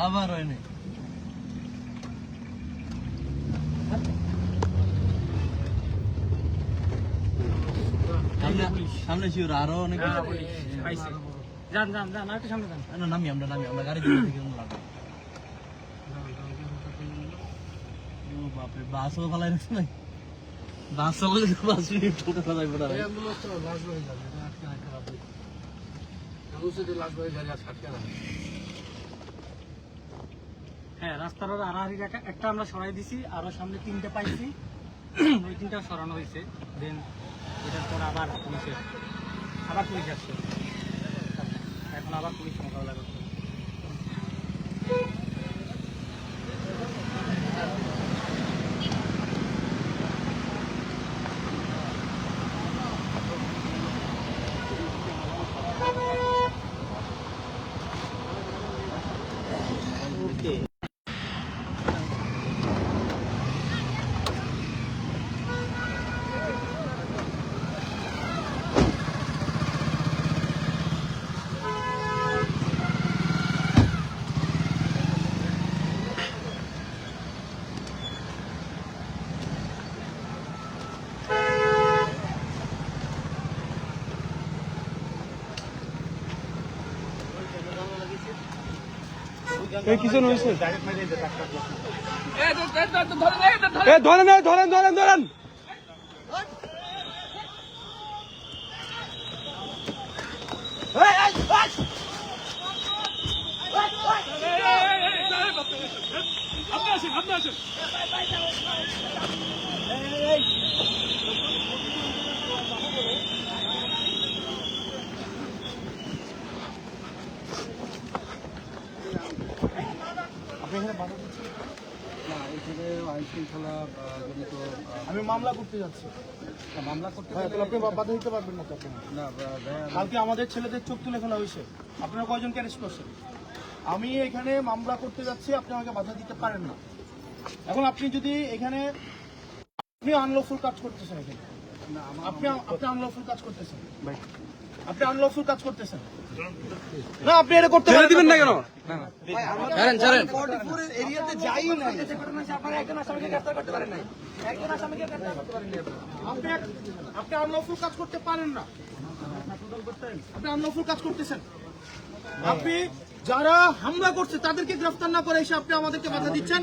আবার হয়নি সামনে ছিল আরো অনেক যান যান যান আর একটু সামনে যান। নামি আমরা গাড়ি বাপরে বাসও ফেলাই রাখছে নাই বাস চালালে 5 মিনিট টোটো ফেলাই পড়া হ্যাঁ, রাস্তার আড়াআড়ি একটা আমরা সরাই দিছি, আরো সামনে 3টে পাইছি, ওই 3টা সরানো হয়েছে। দেন এটার পর আবার পুলিশ আসছে, এখন আবার পুলিশ মোকাবেলা করছে। কিছু হয়েছে ধরেন আমি মামলা করতে যাচ্ছি। মামলা করতে আপনি বাধা দিতে পারবেন না? কালকে আমাদের ছেলেদের চোখ তুলে ফেলা হয়েছে, আপনারা কয়জনকে অ্যারেস্ট করছেন? আমি এখানে মামলা করতে যাচ্ছি, আপনি আমাকে বাধা দিতে পারেন না। এখন আপনি যদি এখানে আপনি আনলফুল কাজ করতেছেন, এখানে আপনি আনলফুল কাজ করতেছেন, আপনি আনলফুল কাজ করতেছেন না, আপনি এটা করতে দিবেন না কেন? আপনি আনলফুল কাজ করতে পারেন না, আপনি আনলফুল কাজ করতেছেন। আপনি যারা হামলা করছে তাদেরকে গ্রেফতার না করে এসে আপনি আমাদেরকে বাধা দিচ্ছেন।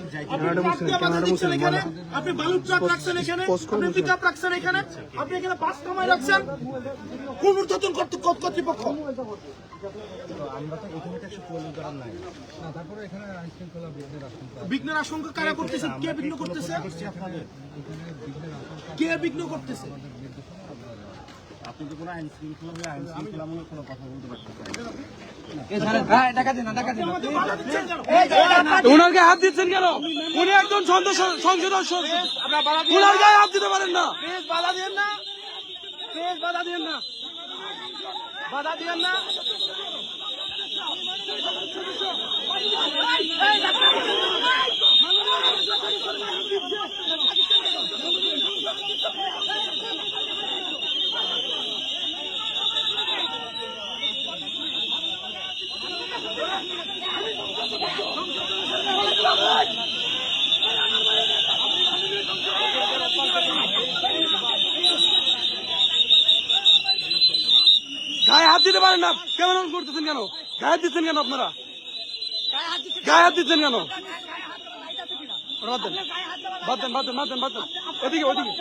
এখানে আপনি বালু ট্রাক রাখছেন, এখানে আপনি পিকআপ রাখছেন, এখানে আপনি এখানে বাস কামাই রাখছেন। কোন ঊর্ধ্বতন কর্তৃপক্ষ? বিঘ্নের আশঙ্কা কারা করতেছে? কে বিঘ্ন করতেছে? কে বিঘ্ন করতেছে? আপনি তো কোনো আইন শৃঙ্খলামূলক কোনো কথা বলতে পারছেন ওনার গায়ে হাত দিচ্ছেন কেন? উনি একজন সংসদ ওনার গায়ে হাত দিতে পারেন না। বাধা দিয়েন না, বাধা দিয়েন না, বাধা দিয়েন না। গায়ে হাত দিতে পারেন না, কেমন করতেছেন কেন? গায়ে হাত দিচ্ছেন কেন? আপনারা গায়ে হাত দিচ্ছেন কেন? বাদ দেন, এদিকে ওদিকে।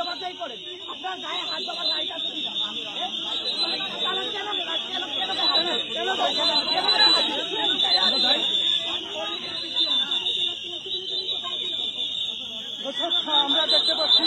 আমরা দেখতে পাচ্ছি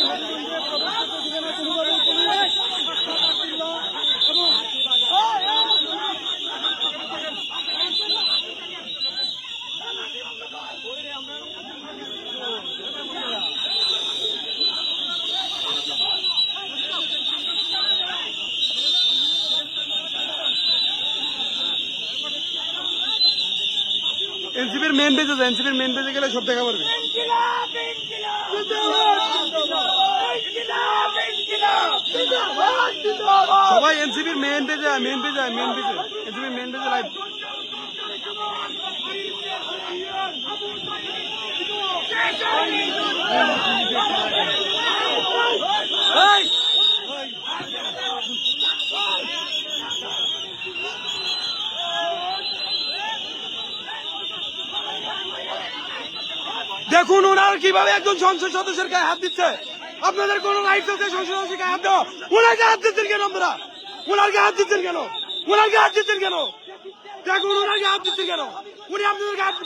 এনসিপির মেন পেজে গেলে সব দেখা পারবে। সবাই এনসিপির মেন পেজে এনসিপির মেন পেজে লাইভ দেখুন ওনারা কিভাবে একজন সংসদ সদস্যের গায়ে হাত দিচ্ছে। আপনাদের কোন রাইট আছে সংসদ সদস্যের গায়ে হাত দেওয়া? ওনার গায়ে হাত দিচ্ছেন কেন আপনারা? ওনার গায়ে হাত দিচ্ছেন কেন? ওনার গায়ে হাত দিচ্ছেন কেন? দেখুন ওনার গায়ে হাত দিচ্ছেন কেন? উনি আপনাদের গায়ে হাত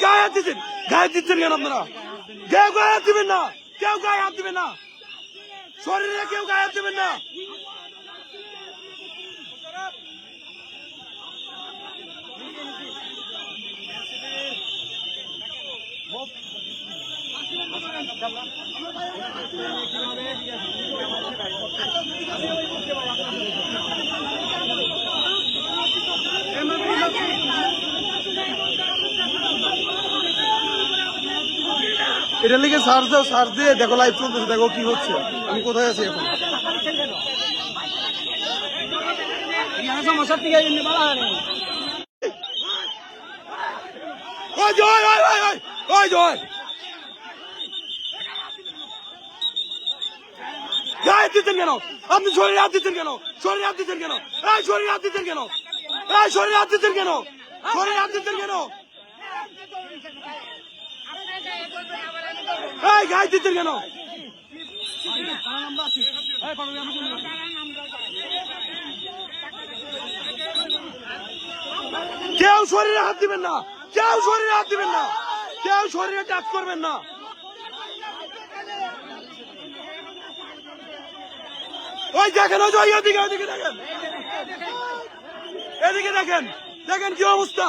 গায়ে হাত দিচ্ছেন, গায়ে দিচ্ছেন কেন আপনারা? কেউ গায়ে হাত দিবেন না, কেউ গায়ে হাত দিবেন না, শরীরে কেউ গায়ে হাত দিবেন না। এটা লিখে সার্চ দাও, সার্চ দিয়ে দেখো লাইভ চলতেছে, দেখো কি হচ্ছে, আমি কোথায় আছি এখন। ওই জয়, ওই ওই ওই ওই জয়, গায়ে দিচ্ছেন কেন আপনি? শরীরে হাত দিচ্ছেন কেন? শরীরে হাত দিচ্ছেন কেন? এই শরীরে হাত দিচ্ছেন কেন? এই শরীরে হাত দিচ্ছেন কেন? শরীরে হাত দিচ্ছেন কেন? এই গায়ে দিচ্ছেন কেন? কেউ শরীরে হাত দিবেন না, কেউ শরীরে হাত দিবেন না, কেউ শরীরে টাচ করবেন না। ওই দেখেন, ওই যে ওইদিকে, ওইদিকে দেখেন, এদিকে দেখেন, দেখেন কি অবস্থা।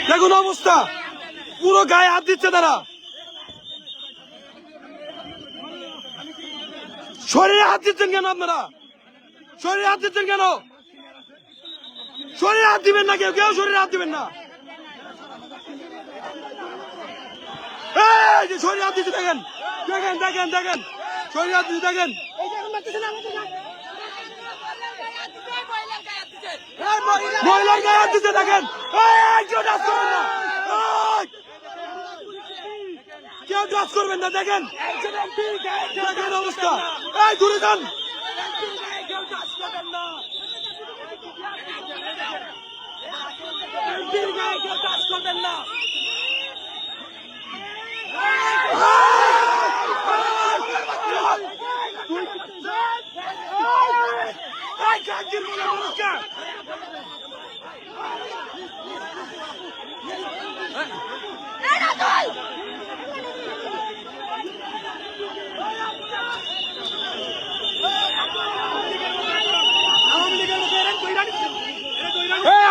দেখুন অবস্থা, পুরো গায়ে হাত দিচ্ছে তারা। শরীরে হাত দিচ্ছেন কেন আপনারা? শরীরে হাত দিচ্ছেন কেন? শরীরে হাত দিবেন না, কেউ কেউ শরীরে হাত দিবেন না। এই যে শরীরে হাত দিচ্ছে দেখেন, দেখেন দেখেন দেখেন, শরীরে হাত দিচ্ছে দেখেন। মহিলার গায়ে হাত দিচ্ছে দেখেন। কেউ টাচ করবেন না, কেউ টাচ করবেন না, দেখেন দেখেন অবস্থা। এই দূরে যান,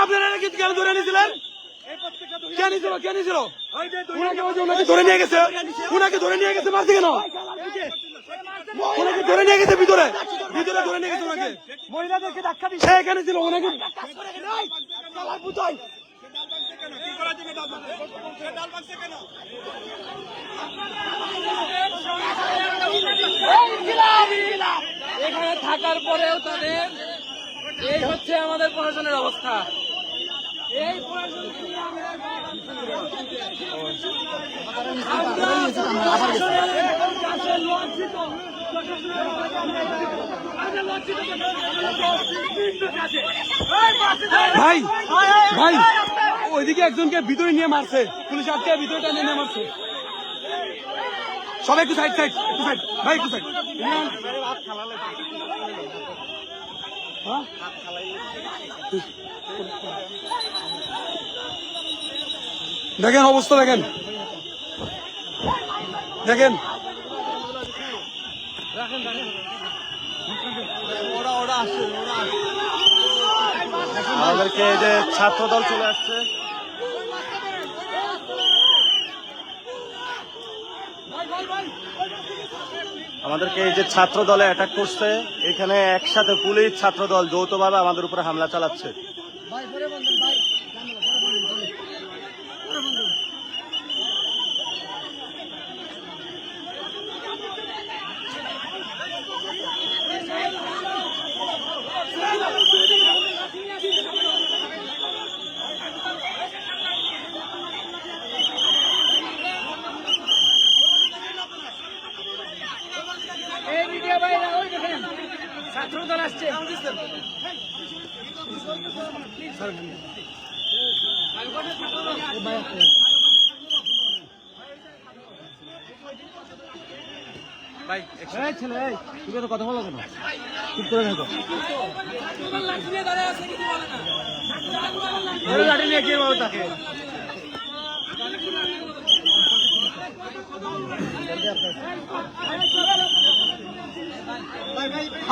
আপনারা কেন ধরে নিয়েছিলেন? কে নিয়েছিল? কে নিয়েছিল? ওনাকে ধরে নিয়ে গেছে, ওনাকে ধরে নিয়ে গেছে, মারছে কেন? ওনাকে ধরে নিয়ে গেছে ভিতরে, ভিতরে ধরে নিয়ে গেছে ওনাকে। মহিলাদেরকে ধাক্কা দিচ্ছে, সে এখানে ছিল, ওনাকে এখানে থাকার পরেও তাদের এই হচ্ছে আমাদের প্রশাসনের অবস্থা। এই ভাই ভাই ওইদিকে একজনকে ভিতরে নিয়ে মারছে, পুলিশ আজকে ভিতরে টানে নিয়ে মারছে। সবাই একটু সাইড, সাইড একটু সাইড, ভাই একটু সাইড। দেখেন অবস্থা, দেখেন দেখেন। আমাদেরকে এই যে ছাত্র দল চলে আসছে, আমাদেরকে এই যে ছাত্র দলে অ্যাটাক করছে, এখানে একসাথে পুলিশ ছাত্র দল যৌথভাবে আমাদের উপরে হামলা চালাচ্ছে। ছাত্রদল আসছে। কথা বলো কেন? চুপ করে থাকো। লাঠি নিয়ে কে বাবু তাকে?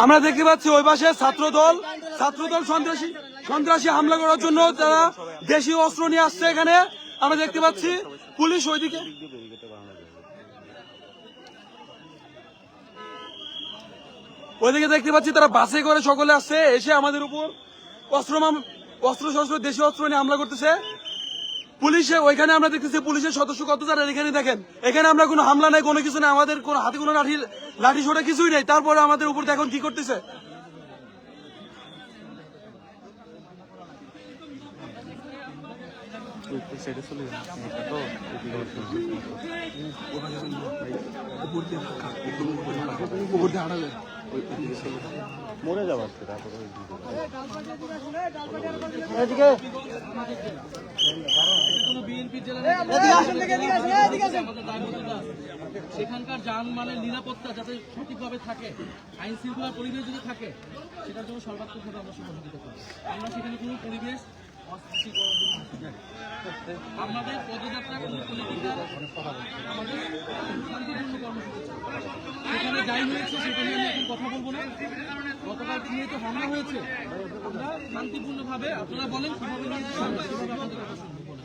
আমরা দেখতে পাচ্ছি ওই পাশে ছাত্রদল সন্ত্রাসী হামলা করার জন্য তারা দেশীয় অস্ত্র নিয়ে আসছে। এখানে আমরা দেখতে পাচ্ছি পুলিশ ওইদিকে, দেখতে পাচ্ছি তারা বাসে করে সকলে আসছে, এসে আমাদের উপর অস্ত্র শস্ত্র দেশীয় অস্ত্র নিয়ে হামলা করতেছে। পুলিশে ওইখানে আমরা দেখতেছি পুলিশের সদস্য কত যারা, এখানে দেখেন, এখানে আমরা কোনো হামলা নাই, কোনো কিছু নাই, আমাদের কোনো হাতে কোনো লাঠি সোটা কিছুই নেই, তারপরে আমাদের উপর এখন কি করতেছে। মরে যাওয়ার সেখানকার যানবাহনের নিরাপত্তা যাতে সঠিকভাবে থাকে, আইন শৃঙ্খলার পরিবেশ যদি থাকে, সেটার জন্য সর্বাত্মকভাবে আমরা সহযোগিতা করি। আমরা সেখানে কোনো পরিবেশ অস্থিতিশীল করার জন্য আসি না। আমাদের পদযাত্রা কোনো পলিটিক্যাল, আমাদের শান্তিপূর্ণ কর্মসূচি ছিল। সেখানে যাই হয়েছে সেটা নিয়ে আমি এখন কথা বলবো না। গতকাল দিনে তো হামলা হয়েছে, আমরা শান্তিপূর্ণভাবে, আপনারা বলেন কিভাবে নিয়ে সেভাবে আপনাদের কথা শুনবো না।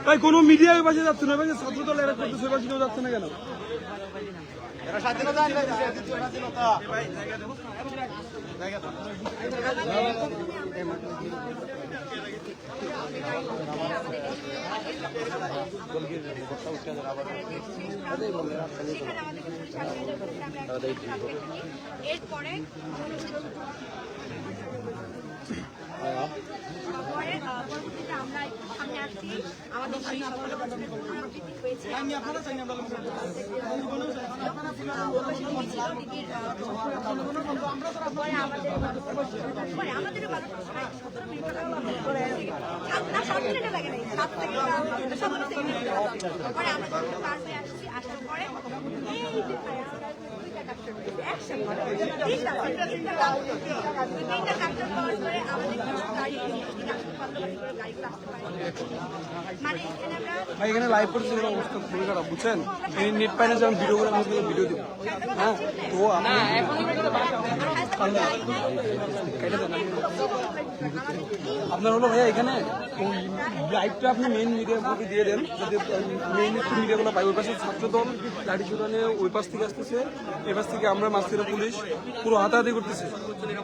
তাই কোনো মিডিয়া ওই পাশে যাচ্ছে না, ওই পাশে ছাত্রদল এরা করতেছে, ওই পাশে কেউ যাচ্ছে না কেন? এরপরে পরবর্তীতে আমরা সামনে আসছি, আমাদের সেই সকল হয়েছে আসার পরে ভাই এখানে লাইভ করছে, অবস্থা খুবই খারাপ, বুঝছেন? নেট পাই না যে আমি ভিডিও করে ভিডিও দিব। হ্যাঁ, তো আপনার হলো ভাইয়া এখানে ওই লাইভটা আপনি মেইন মিডিয়া গ্রুপে দিয়ে দেন, যাতে মেইন মিডিয়াগুলো পাই। ওই পাশে ছাত্রদল লাঠি ছোটা নিয়ে ওই পাশ থেকে আসতেছে, এ পাশ থেকে আমরা মাঝখানে পুলিশ পুরো হাতাহাতি করতেছে।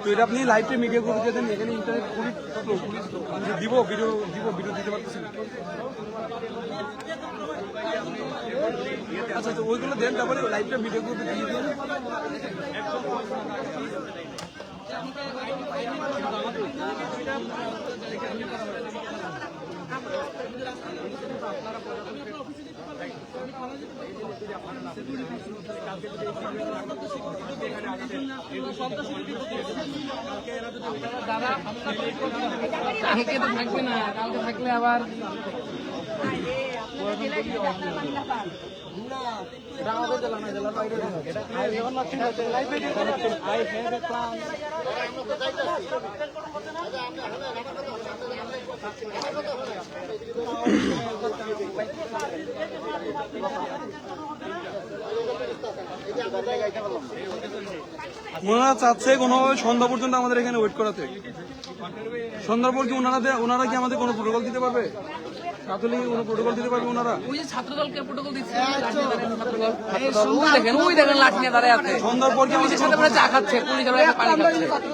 তো এটা আপনি লাইভটা মিডিয়া গ্রুপে দিয়ে দেন। এখানে ইন্টারনেট খুবই দিব, ভিডিও দিতে পারতেছি। আচ্ছা, তো ওইগুলো দেন, তারপরে লাইভটা মিডিয়া গ্রুপে দিয়ে দিন। কালকে তো থাকবে না, কালকে থাকলে আবার আপনাদের জেলায় যদি আপনারা পানি না পান। ওনারা চাচ্ছে কোনোভাবে সন্ধ্যা পর্যন্ত আমাদের এখানে ওয়েট করাতে। সন্ধ্যার পর কি ওনারা কি আমাদের কোনো প্রোটোকল দিতে পারবে? ছাত্রলীগে কোনো প্রোটোকল দিতে পারবে ওনারা? ওই যে ছাত্রদলকে প্রোটোকল দিচ্ছে, ওই দেখেন লাঠি নিয়ে দাঁড়ায় আছে। সন্ধ্যার পর কি পুলিশের সাথে চা খাচ্ছে, পুলিশ পানি খাচ্ছে।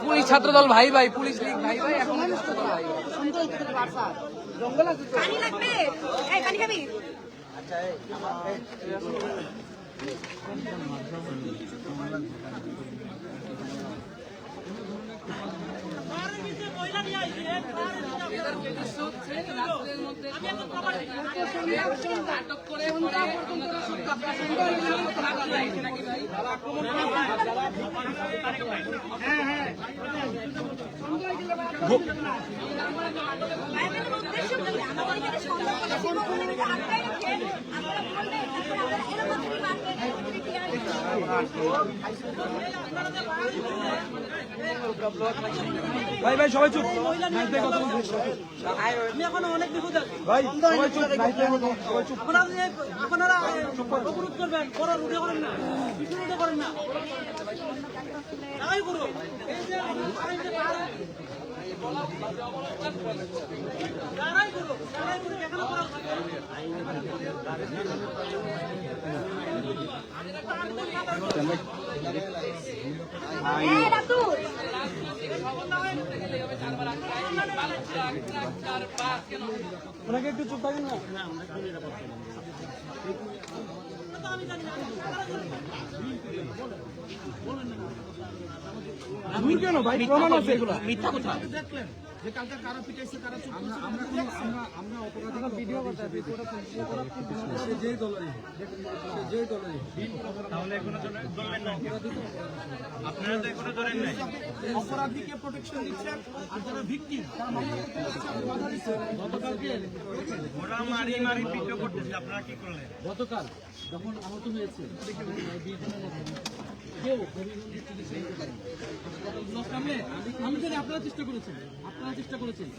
পুলিশ ছাত্রদল ভাই ভাই, পুলিশ লীগ ভাই ভাই, এখন ছাত্রদল ভাই ভাই। পানি লাগবে? এই পানি খাবি? নাটক করে বাইরের উদ্দেশ্য কি? আমাদের এখানে সন্ধ্যা পর্যন্ত সীমাবদ্ধ আটকায় রেখে আপনারা বললে তারপরে আপনারা এরকম করে মারবেন, এরকম করে ক্লিয়ার ভাই ভাই সবাই চুপ। ভাই সবাই চুপ। সবাই চুপ। এই রাতুল ওনাকে একটু চুপ থাকেন না। আমি কেন ভাই, প্রমাণ আছে এগুলো। মিথ্যা কথা। দেখলেন যে কালকে কারা পিটাইছে, কারা চুপ করছে, আমরা অপরাধী ভিডিও করতে যেই দলেরই অপরাধীকে প্রোটেকশন দিচ্ছেন, আর যারা ভিকটিম তারা মামলা করতে যাচ্ছে, আপনি বাধা দিচ্ছেন। গতকাল যখন আহত হয়েছে কেউ চিকিৎসা নিতে পারেনি। আমি জানি আপনারা চেষ্টা করেছেন,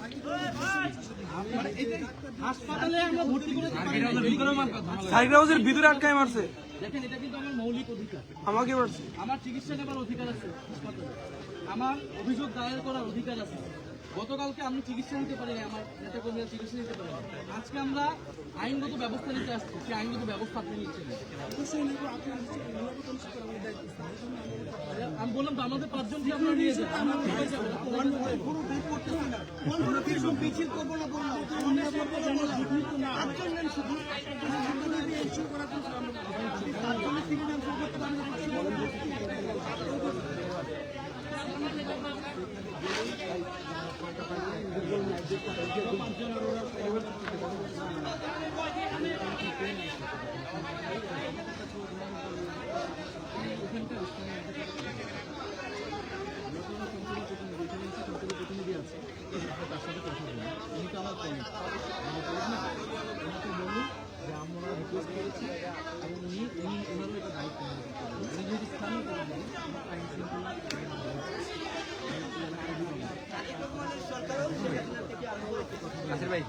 হাসপাতালে আমরা ভর্তি করেছি। সাইকেল হাউসের ভিতরে আটকায় মারছে। দেখেন, এটা কিন্তু আমার মৌলিক অধিকার। আমাকে মারছে। আমার চিকিৎসা নেবার অধিকার আছে হাসপাতালে, আমার অভিযোগ দায়ের করার অধিকার আছে। গতকালকে আমি চিকিৎসা নিতে পারিনি, আমার নেতা কর্মীরা চিকিৎসা নিতে পারেনি। আজকে আমরা আইনগত ব্যবস্থা নিতে আসছি, সেই আইনগত ব্যবস্থা আপনি নিচ্ছেন। আমি বললাম তো আমাদের 5 জনকে আপনারা নিয়ে যান, আমরা কোথায় যাবো? নাসির ভাই,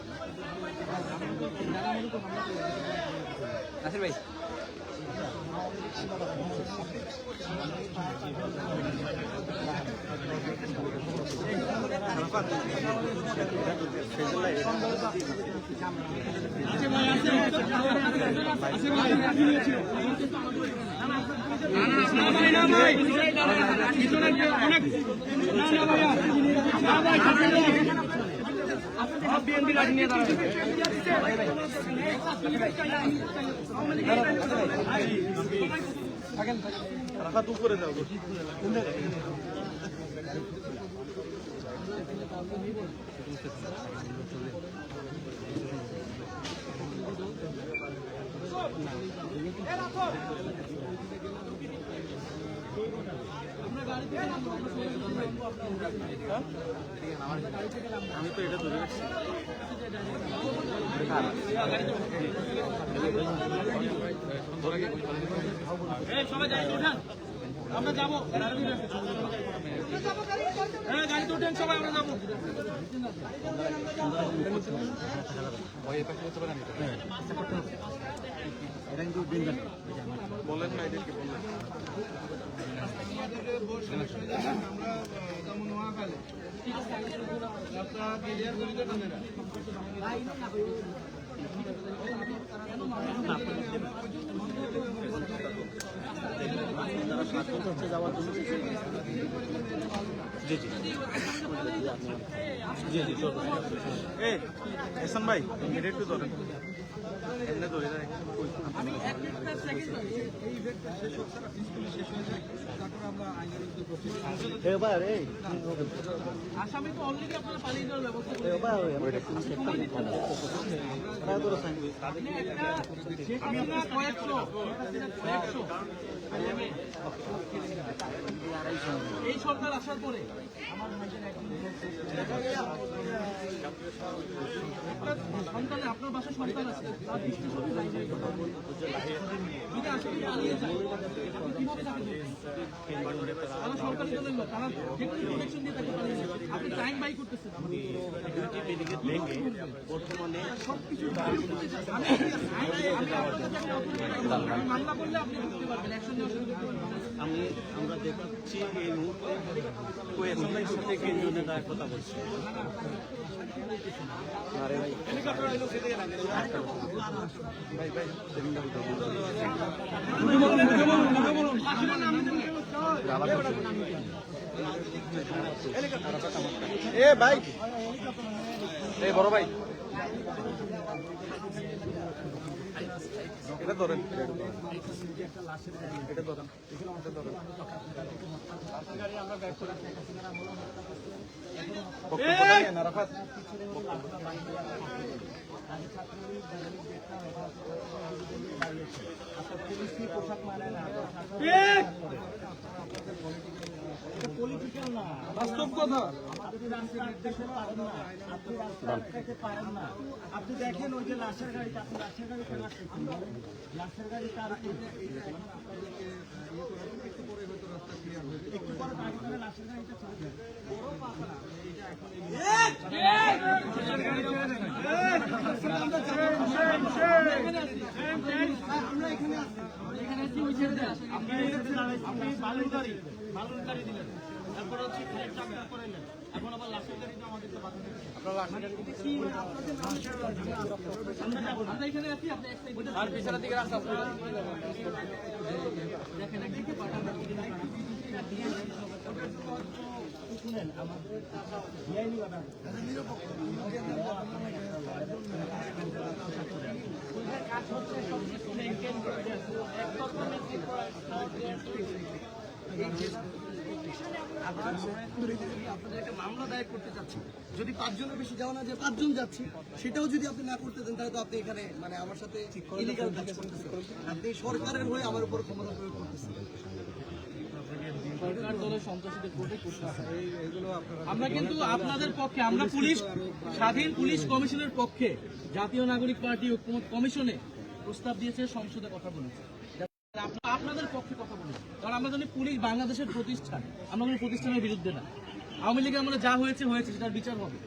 নাসির ভাই, বিএনপি লাঠি নিয়ে দাঁড়াবে। রাখা উপরে যাও। আমরা গাড়ি আমি তো এটা ধরে রাখছি। সবাই গাড়িতে উঠান, আমরা যাবো। হ্যাঁ গাড়িতে উঠেন সবাই, আমরা যাবো। বলেন না এদেরকে বললেন। এহসান ভাই এটা একটু ধরেন, এমনি ধরে দেয়। আমি একটা সেকেন্ড এই ইভেন্টটা শেষ হচ্ছে না, পিসফুলি শেষ হয়ে যায়, তারপর আমরা আইনের বিরুদ্ধে প্রচেষ্টা আসামি তো অলরেডি আপনারা পালিয়ে যাওয়ার ব্যবস্থা করে কয়েকশো এই সরকার আসার পরে আমার ভাইদের সন্তান, আপনার বাসায় সন্তান আছে, তার দৃষ্টি শক্তি নাই। যদি আসামি পালিয়ে যায় আপনি কিভাবে তাকে ধরবেন? তারা সরকারি দলের লোক, তারা যেকোনো প্রোটেকশন দিয়ে তাকে পালিয়ে যাবে। আপনি টাইম বাই করতেছেন। বর্তমানে সবকিছু মামলা করলে আপনি বুঝতে পারবেন, অ্যাকশন নেওয়া শুরু করতে পারবেন। আমরা দেখাচ্ছি এই মুহূর্তে ওই এহসান ভাইয়ের সাথে কেন্দ্রীয় নেতা কথা বলছে। এ ভাই, এই বড় ভাই এটা ধরেন, এটা ধরেন, নারাফাত বাস্তব কথা। আপনি দেখেন ওই যে লাশের গাড়িটা, আপনি লাশের গাড়ি কেন আসছেন? লাশের গাড়ি তার একটু পরে গাড়ি করে লাশের গাড়িটা চলে যায়। আমরা এখানে আপনি বালুর গাড়ি দিলেন, তারপরে হচ্ছে করাইলেন, এখন আবার লাশের গাড়িটা আমাদেরকে বাধা দিচ্ছে। আমরা এখানে আছি, আপনি আর পিছনের দিকে রাস্তা দেখেন একদিকে শুনেন, আমাদের বেআইনি বাধা কাজ হচ্ছে সবকিছু মেনটেন করে আপনাদেরকে মামলা দায়ের করতে চাচ্ছি, যদি 5 জনের বেশি যাওয়া না যায় 5 জন যাচ্ছি, সেটাও যদি আপনি না করতে দেন তাহলে তো আপনি এখানে মানে আমার সাথে ইলিগাল কাজ করতেছেন। আপনি সরকারের হয়ে আমার উপর ক্ষমতা প্রয়োগ করতেছেন। সরকার দলের সন্ত্রাসীদের প্রোটেক্ট করতে হবে। আমরা কিন্তু আপনাদের পক্ষে, আমরা পুলিশ, স্বাধীন পুলিশ কমিশনের পক্ষে জাতীয় নাগরিক পার্টি ঐক্যমত কমিশনে প্রস্তাব দিয়েছে, সংসদে কথা বলেছে, আপনাদের পক্ষে কথা বলেছে। কারণ আমরা জানি পুলিশ বাংলাদেশের প্রতিষ্ঠান, আমরা কোনো প্রতিষ্ঠানের বিরুদ্ধে না। আওয়ামী লীগে আমরা যা হয়েছে সেটার বিচার হবে,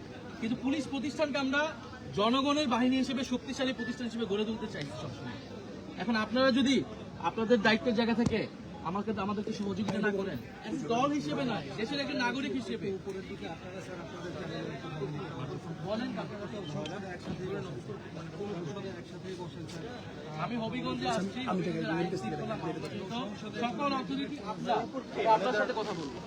কিন্তু পুলিশ প্রতিষ্ঠানকে আমরা জনগণের বাহিনী হিসেবে, শক্তিশালী প্রতিষ্ঠান হিসেবে গড়ে তুলতে চাইছি সবসময়। এখন আপনারা যদি আপনাদের দায়িত্বের জায়গা থেকে আমাদেরকে সহযোগিতা না করেন, দল হিসেবে নয়, দেশের একজন নাগরিক হিসেবে বলেন। আমি হবিগঞ্জে আসছি, সকল অথরিটি আপনার সাথে কথা বলবো।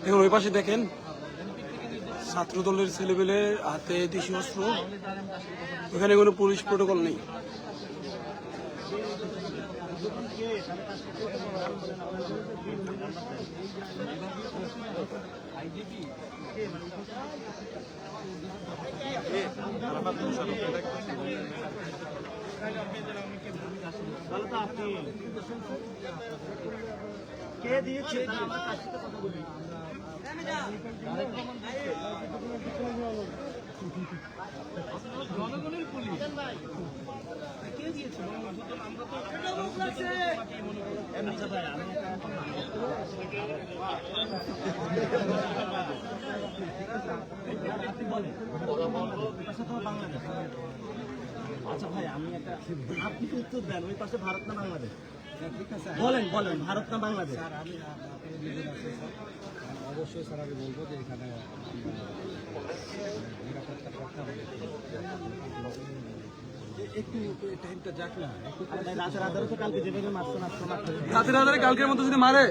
এখন ওই পাশে দেখেন ছাত্র দলের ছেলেপেলে হাতে দেশীয় অস্ত্র, ওখানে কোনো পুলিশ প্রোটোকল নেই। তাহলে তো আপনি কে দিয়েছে? জনগণের পুলিশ কে দিয়েছে? আমরা তো আচ্ছা ভাই, আমি একটা, আপনি কি উত্তর দেন, ওই পাশে ভারত না বাংলাদেশ? বলেন বলেন, ভারত না বাংলাদেশ? অবশ্যই স্যার আমি বলবো যে এখানে নিরাপত্তার কথা একটু টাইমটা যাক না, রাতের আধারে তো কালকে যেভাবে মারছো রাতের রাতের কালকের মতো যদি মারে,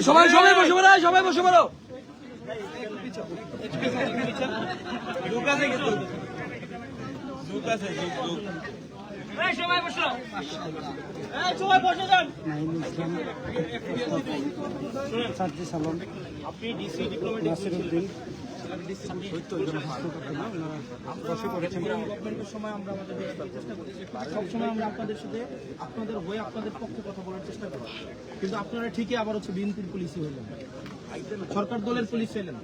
সবাই সবাই বসে পড়ো, সবাই বসে পড়ো। আপনি ডিসি ডিপ্লোমেটিক গভর্নমেন্টের সময় আমরা আমাদের চেষ্টা করি, সবসময় আমরা আপনাদের সাথে আপনাদের হয়ে আপনাদের পক্ষে কথা বলার চেষ্টা করি, কিন্তু আপনারা ঠিকই আবার হচ্ছে বিএনপির পুলিশই হলেন, সরকার দলের পুলিশ হলেন।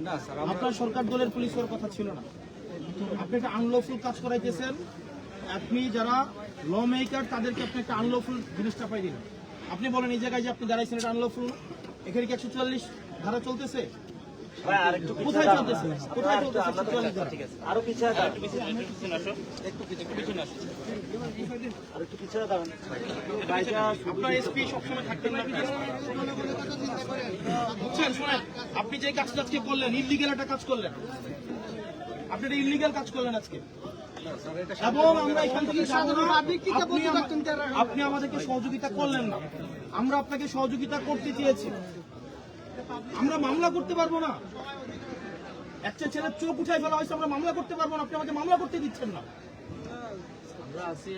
আপনার সরকার দলের পুলিশ হওয়ার কথা ছিল না। আপনি একটা আনলফুল কাজ করাইতেছেন। আপনি যারা ল মেকার তাদেরকে আপনি একটা আনলফুল জিনিসটা পাই দিলেন। আপনি বলেন এই জায়গায় যে আপনি দাঁড়াইছেন এটা আনলফুল, এখানে কি 144 ধারা চলতেছে? কোথায় চলতেছে? কোথায় চলতেছে 144 ধারা? আরো পিছিয়ে যান, একটু পিছিয়ে যাবেন। আপনার এসপি সবসময় থাকতেন না? বুঝছেন? শোনেন, আপনি যে কাজটা আজকে করলেন, ইল্লিগাল একটা কাজ করলেন, আপনি একটা ইল্লিগাল কাজ করলেন আজকে, এবং আমরা এখান থেকে যাবো না। আপনি আমাদেরকে সহযোগিতা করলেন না, আমরা আপনাকে সহযোগিতা করতে চেয়েছি। আমরা মামলা করতে পারবো না, একটা ছেলের চোখ উঠাই ফেলা হয়েছে, আমরা মামলা করতে পারবো না, আপনি আমাকে মামলা করতে দিচ্ছেন না। আমরা আছি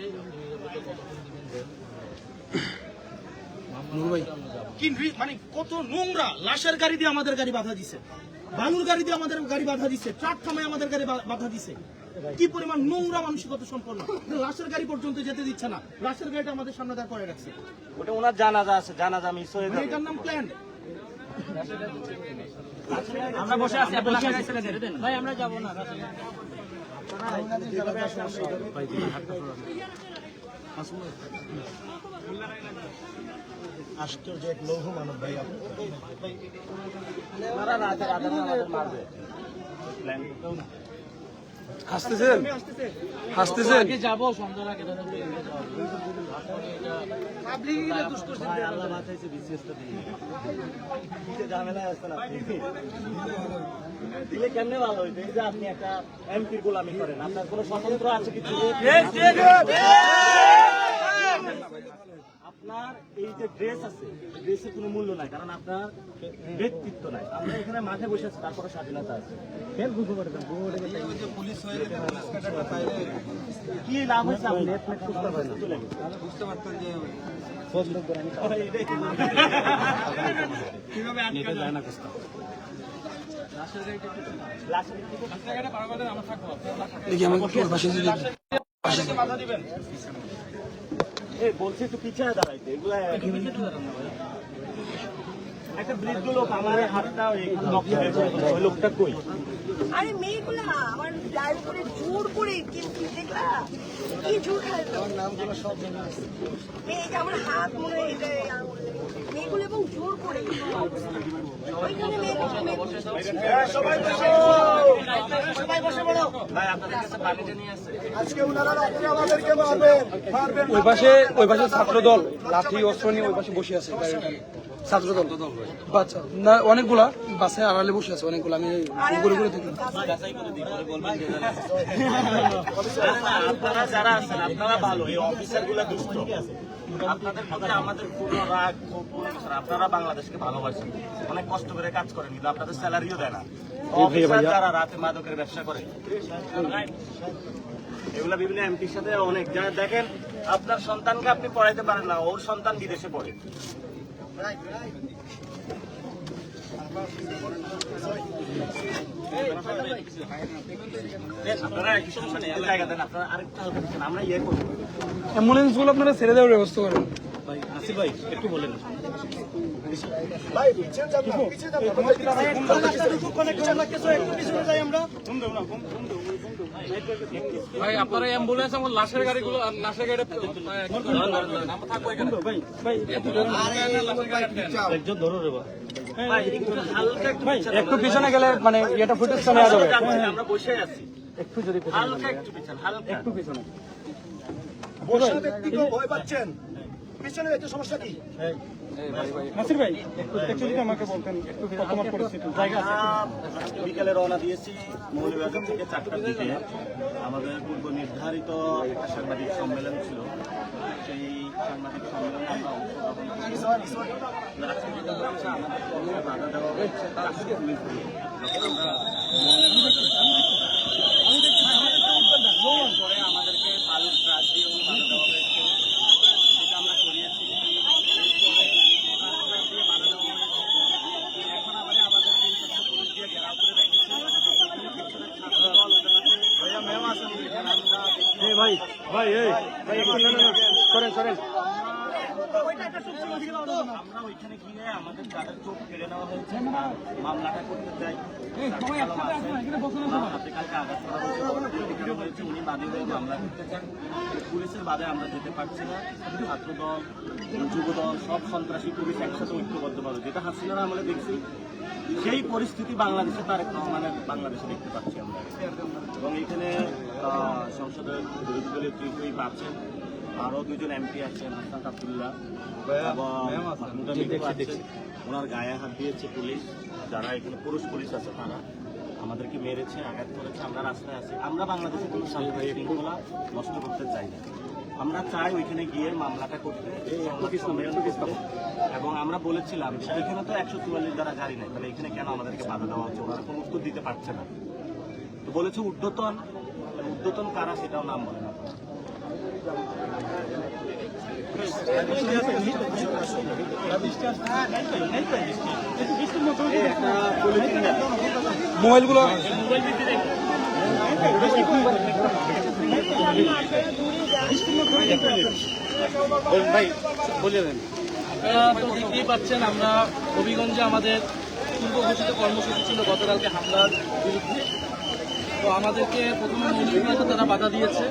মানে কত নোংরা, লাশের গাড়ি দিয়ে আমাদের গাড়ি বাধা দিছে, বালুর গাড়ি দিয়ে আমাদের গাড়ি বাধা দিছে, ট্রাক থামায় আমাদের গাড়ি বাধা দিছে। কি পরিমাণ নোংরা মানসিকতা সম্পন্ন, লাশের গাড়ি পর্যন্ত যেতে দিচ্ছে না, লাশের গাড়িটা আমাদের সামনে দাঁড় করে রাখছে। ওটা ওনার জানাজা আছে, জানাজা মিস হয়ে যাবে। এটার নাম প্ল্যান। আমরা বসে আছি, ভাই আমরা যাবো না। আশ্চর্য এক লৌহ মানব ভাই, ওনারা রাতের আধারে আমাদের মারবে। হাসতেছেন হাসতেছেন। আগে যাবো সন্ধ্যার আগে ভাই, আল্লাহ বাঁচাইছে, বিসিএসটা দিয়ে দিতে ঝামেলায় আসছেন আপনি। দিলে কেমনে ভালো হইতো? এই যে আপনি একটা এমপির গোলামি করেন, আপনার কোনো স্বতন্ত্র আছে কিছু? আপনার এই যে ড্রেস আছে, ড্রেসের কোনো মূল্য নাই, কারণ আপনার ব্যক্তিত্ব নাই। আমরা এখানে মাঠে বসে আছি, তারপরে স্বাধীনতা আছে। কি লাভ হয়েছে? আপনি নেট বুঝতে পারেন, বুঝতে পারতেন যে কিভাবে আটকা যায় না কষ্ট। দেখি আমাকে পাশে বাধা দিবেন। বলছি একটু পিছিয়ে দাঁড়াইতে, এগুলা একটা বৃদ্ধ লোক আমার হাতটা ওই লোকটা কই? আরে মেয়েগুলা আমার ড্রাইভ করে জোর করে কিন্তু দেখলা কি জোর খাইলো, এই যে আমার হাত মনে হয় এটা মেয়েগুলো এবং জোর করে ওইখানে ভাই, আপনাদের কাছে পানিটা নিয়ে আসছে। ওই পাশে ছাত্রদল লাঠি অস্ত্র নিয়ে ওই পাশে বসে আছে। ছাত্রদল বাচ্চা না, অনেকগুলা বাসে আড়ালে বসে আছে অনেকগুলো। আমি ঘুরে ঘুরে দেখলাম। আপনারা যারা আছেন, আপনারা ভালো, এই অফিসার গুলা দুষ্ট। আপনাদের প্রতি আমাদের পুরো রাগ, আপনারা বাংলাদেশকে ভালোবাসেন, অনেক কষ্ট করে কাজ করেন, কিন্তু আপনাদের স্যালারিও দেয় না। অফিসার যারা রাতে মাদকের ব্যবসা করে, এগুলা বিভিন্ন এমপির সাথে অনেক যারা দেখেন, আপনার সন্তানকে আপনি পড়াইতে পারেন না, ওর সন্তান বিদেশে পড়ে। আপনারা একই সমস্যা নেই, জায়গা দেন, আপনারা আরেকটা হালকা দিচ্ছেন, আমরা ইয়ে করবো। অ্যাম্বুলেন্সগুলো আপনারা ছেড়ে দেওয়ার ব্যবস্থা করেন। ভাই আসিফ ভাই একটু বলেন। ভাই আপনারা অ্যাম্বুলেন্স এবং লাশের গাড়িগুলো লাশের গাড়ি থাকবো এখানে। একজন ধরো রে ভাই, একটু হালকা একটু পিছনে একটু পিছনে গেলে মানে এটা ফুটেজটা নেওয়া যাবে। আমরা বসে আছি, একটু যদি হালকা একটু পিছনে, হালকা একটু পিছনে। বসা ব্যক্তিকেও ভয় পাচ্ছেন, পিছনে এত সমস্যা কি? নাসির ভাই একটু যদি আমাকে বলতেন একটু বর্তমান পরিস্থিতি জায়গা আছে। আজকে বিকেলে রওনা দিয়েছি মৌলভীবাজার থেকে 4টার দিকে। আমাদের পূর্ব নির্ধারিত একটা সাংবাদিক সম্মেলন ছিল, সেই সাংবাদিক সম্মেলনে আমরা অংশগ্রহণ করেছি। আজকে যেটা হচ্ছে, আমাদের কর্মে বাধা দেওয়া হচ্ছে রাষ্ট্রীয় পুলিশ দিয়ে। পরে আমাদেরকে বালুর ট্রাক দিয়েও বাধা দেওয়া হয়েছে, যেটা আমরা করিয়েছি। এরপরে ট্রাক দিয়ে বাধা দেওয়া হয়েছে। এখন আবার আমাদের 3-4 পুলিশ দিয়ে ঘেরাও করে রেখেছে। ছাত্রদল ভাইয়া ম্যাম আসেন, এখানে আমরা দেখি ভাই ভাই এই ভাই একটু করেন করেন। আমরা ওইখানে গিয়ে আমাদের যাদের চোখ কেড়ে নেওয়া হয়েছে মামলাটা করতে চাই। হাতে কালকে আঘাত করা হয়েছে, উনি বাদী হয়ে মামলা করতে চান। পুলিশের বাদে আমরা যেতে পারছি না। ছাত্রদল, যুবদল, সব সন্ত্রাসী পুলিশ একসাথে ঐক্যবদ্ধভাবে, যেটা হাসিনার আমলে দেখছি, সেই পরিস্থিতি বাংলাদেশে তারেক রহমানের বাংলাদেশে দেখতে পাচ্ছি আমরা। এবং এখানে সংসদের বিরোধী দলীয় ত্রিপুরী আছেন, আরো 2জন এমপি আছেন, হাসান আব্দুল্লাহ এবং মাহমুদা মিঠু আছেন। ওনার গায়ে হাত দিয়েছে পুলিশ, যারা এখানে পুরুষ পুলিশ আছে, তারা আমাদেরকে মেরেছে, আঘাত করেছে। আমরা রাস্তায় আছি, আমরা বাংলাদেশে কোনো শান্তি শৃঙ্খলা নষ্ট করতে চাই না। আমরা চাই ওইখানে গিয়ে মামলাটা করতে, এবং আমরা বলেছিলাম যে এখানে তো 144 দ্বারা জারি নাই, তাহলে এখানে কেন আমাদেরকে বাধা দেওয়া হচ্ছে? ওরা কোনো উত্তর দিতে পারছে না। তো বলেছে ঊর্ধ্বতন, ঊর্ধ্বতন কারা সেটাও নাম বলে না। মোবাইলগুলো ভাই বলে দেন। আপনারা তো দেখতেই পাচ্ছেন, আমরা হবিগঞ্জে আমাদের পূর্ব ঘোষিত কর্মসূচি ছিল গতকালকে হামলার বিরুদ্ধে। তো আমাদেরকে প্রথমে মৌলভীবাজারে তারা বাধা দিয়েছে,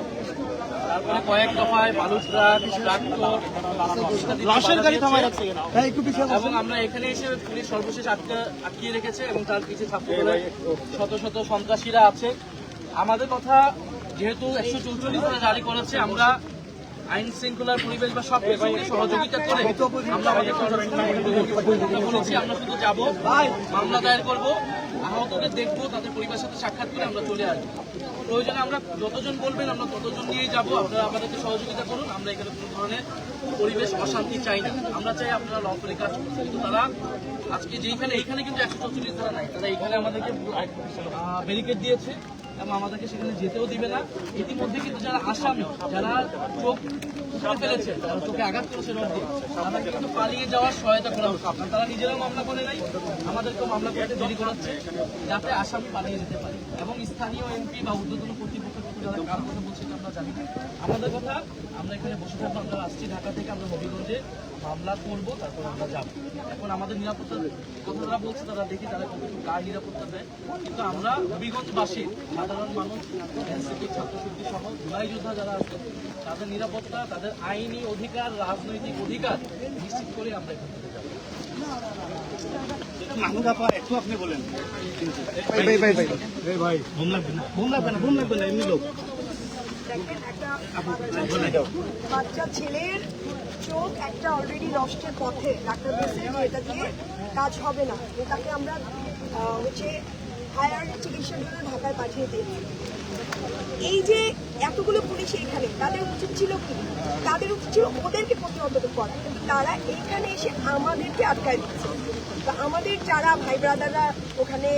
তারপরে কয়েক দফায় বালুর ট্রাক, ট্রাক্টর, লাশের গাড়ি থামায় রাখছে কেন? এবং আমরা এখানে এসে পুলিশ সর্বশেষ আটকিয়ে রেখেছে এবং তার পিছিয়ে ছাত্রদলের শত শত সন্ত্রাসীরা আছে। আমাদের কথা, যেহেতু 144 ধারা জারি করেছে, আমরা আইন শৃঙ্খলার পরিবেশ বা সব কিছু সহযোগিতা করে আমরা আমাদের বলেছি, আমরা শুধু যাবো, মামলা দায়ের করবো, আহতদের দেখবো, তাদের পরিবারের সাথে সাক্ষাৎ করে আমরা চলে আসবো। প্রয়োজনে আমরা যতজন বলবেন আমরা ততজন নিয়েই যাবো। আপনারা আমাদেরকে সহযোগিতা করুন। আমরা এখানে কোনো ধরনের পরিবেশ অশান্তি চাই না। আমরা চাই আপনারা লফুলি কাজ করুন। কিন্তু তারা আজকে যেইখানে, এইখানে কিন্তু 144 ধারা নাই, তারা এইখানে আমাদেরকে ব্যারিকেড দিয়েছে এবং আমাদেরকে সেখানে যেতেও দিবে না। ইতিমধ্যে কিন্তু যারা আসামি, যারা চোখ উপরে ফেলেছে, যারা চোখে আঘাত করেছে রড দিয়ে, তাদেরকে কিন্তু পালিয়ে যাওয়ার সহায়তা করা হচ্ছে। আপনার তারা নিজেরাও মামলা করে নাই, আমাদেরকেও মামলা করতে দেরি করাচ্ছে, যাতে আসামি পালিয়ে যেতে পারে। এবং স্থানীয় এমপি বা ঊর্ধ্বতন কর্তৃপক্ষের প্রতি যারা কার কথা বলছে আমরা জানি না। আমাদের কথা, আমরা এখানে বসে থাকবো, আমরা আসছি ঢাকা থেকে, আমরা হবিগঞ্জে মামলা করবো, তারপর আমরা যাবো। এখন আমাদের নিরাপত্তার কথা যারা বলছে, তারা দেখি তারা কতটুকু কার নিরাপত্তা দেয়। কিন্তু আমরা হবিগঞ্জবাসী, সাধারণ মানুষ, এনসিপি, ছাত্রশক্তি সহ জুলাই যোদ্ধা যারা আছে, তাদের নিরাপত্তা, তাদের আইনি অধিকার, রাজনৈতিক অধিকার নিশ্চিত করে আমরা এখান থেকে যাবো। মাহমুদ আপা একটু আপনি বলেন। ঘুম লাগবে না, এমনি লোক। দেখেন, একটা বাচ্চা ছেলের চোখ একটা অলরেডি নষ্টের পথে, ডাক্তার বলছে যে এটা দিয়ে কাজ হবে না, তাকে আমরা হায়ার চিকিৎসার জন্য ঢাকায় পাঠিয়ে দিয়েছি। এই যে এতগুলো পুলিশ এখানে, তাদের উচিত ছিল কি? তাদের উচিত ছিল ওদেরকে প্রতিহত করা, কিন্তু তারা এইখানে এসে আমাদেরকে আটকায় দিচ্ছে। তো আমাদের যারা ভাই ব্রাদাররা ওখানে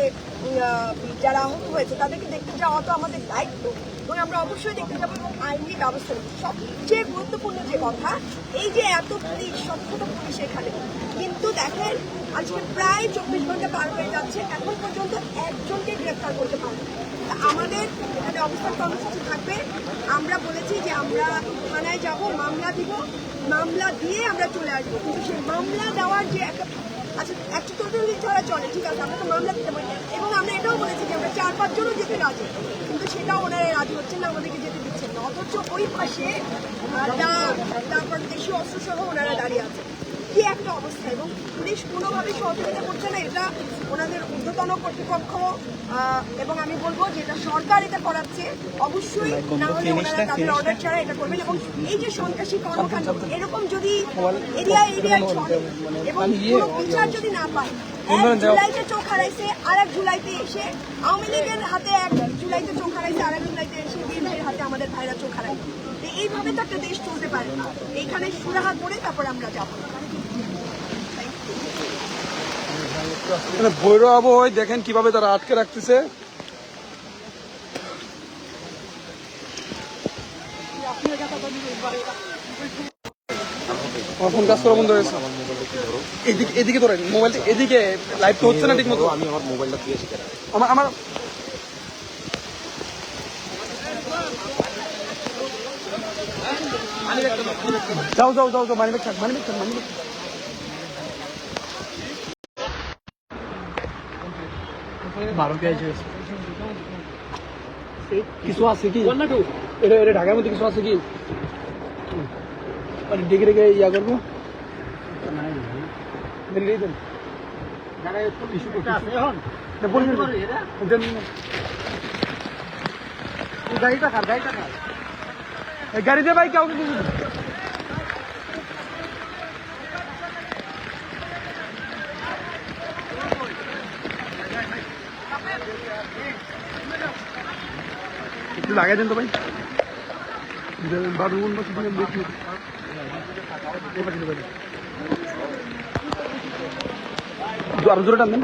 যারা আহত হয়েছে, তাদেরকে দেখতে যাওয়া তো আমাদের দায়িত্ব, এবং আমরা অবশ্যই দেখতে যাবো এবং আইনি ব্যবস্থা নেব। সবচেয়ে গুরুত্বপূর্ণ যে কথা, এই যে এত পুলিশ, সবকটা পুলিশ এখানে, কিন্তু দেখেন আজকে প্রায় 24 ঘন্টা পার হয়ে যাচ্ছে, এখন পর্যন্ত একজনকে গ্রেফতার করতে পারবে। আমাদের এখানে অবস্থান কর্মসূচি থাকবে। আমরা বলেছি যে আমরা থানায় যাব, মামলা দিব, মামলা দিয়ে আমরা চলে আসবো। কিন্তু সেই মামলা দেওয়ার যে আচ্ছা একটা টোটালি ছাড়া চলে, ঠিক আছে, আমরা তো মামলা দিতে পারি। এবং আমরা এটাও বলেছি যে আমরা 4-5 জনও যেতে রাজি, কিন্তু সেটাও ওনারা রাজি হচ্ছেন না, আমাদেরকে যেতে দিচ্ছেন না। অথচ ওই পাশে তারপর দেশীয় অস্ত্র সহ ওনারা দাঁড়িয়ে আছে। কি একটা অবস্থা! এবং পুলিশ কোনোভাবেই সহযোগিতা করছে না, এটা ওনাদের ঊর্ধ্বতন কর্তৃপক্ষ। এবং আমি বলবো যে এটা সরকার এটা করাচ্ছে, অবশ্যই না হলে ওনারা তাদের অর্ডার ছাড়া এটা করবেন। এবং এই যে সন্ত্রাসী কর্মকাণ্ড এরকম যদি এরিয়ায় চলে এবং কোনো বিচার যদি না পায়, 1 জুলাইতে চোখ হারাইছে, আর 1 জুলাইতে এসে আওয়ামী লীগের হাতে 1 জুলাইতে চোখ হারাইছে, আর 1 জুলাইতে এসে বীর ভাইয়ের হাতে আমাদের ভাইরা চোখ হারাইছে। এইভাবে তো একটা দেশ চলতে পারে না। এইখানে সুরাহা করে তারপর আমরা যাবো। ভৈরব আবহাওয়ায় দেখেন কিভাবে তারা আটকে রাখতেছে। আমার ফোন কাজ করা বন্ধ হয়েছে। এদিকে ধরেন মোবাইলটা, এদিকে লাইভ তো হচ্ছে না ঠিক মতো। আমি আমার মোবাইলটা দিয়েছি আমার যাও মানিব্যাগ থাক। কিছু আছে কি এটা ঢাকার মধ্যে কিছু আছে কি মানে ডেকে ইয়া করবো গাড়িতে ভাই কাউকে একটু লাগাই দেন তো ভাই। বারুন বা কিছু দেখি আরো জোরে টান দেন।